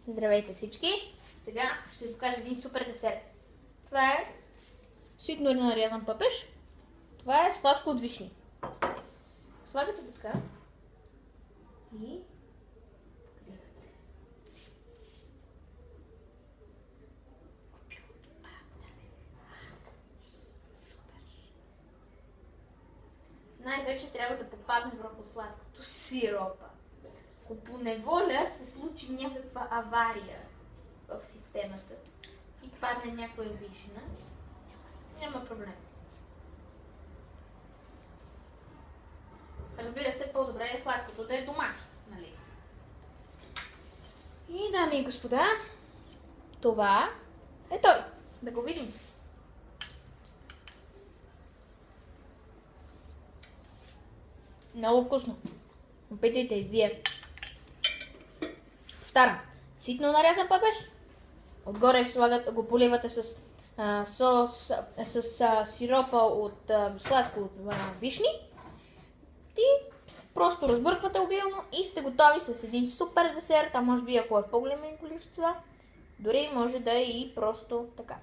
Здравейте всички! Сега ще ви покажа един супер десерт. Това е ситно нарязан пъпеш. Това е сладко от вишни. Слагате го така и най-вече трябва да попадне върху сладкото сиропа. Ако по неволя се случи някаква авария в системата и падне някоя вишна, няма проблем. Разбира се, по-добре е сладкото да е домашно, нали? И, дами и господа, това е той. Да го видим. Много вкусно. Опитайте и вие. Повтарям. Ситно нарязан пъпеш. Отгоре го поливате с сос, с сиропа от сладко от вишни. И просто разбърквате обилно и сте готови с един супер десерт, а може би ако е в по-големи количества, дори може да е и просто така.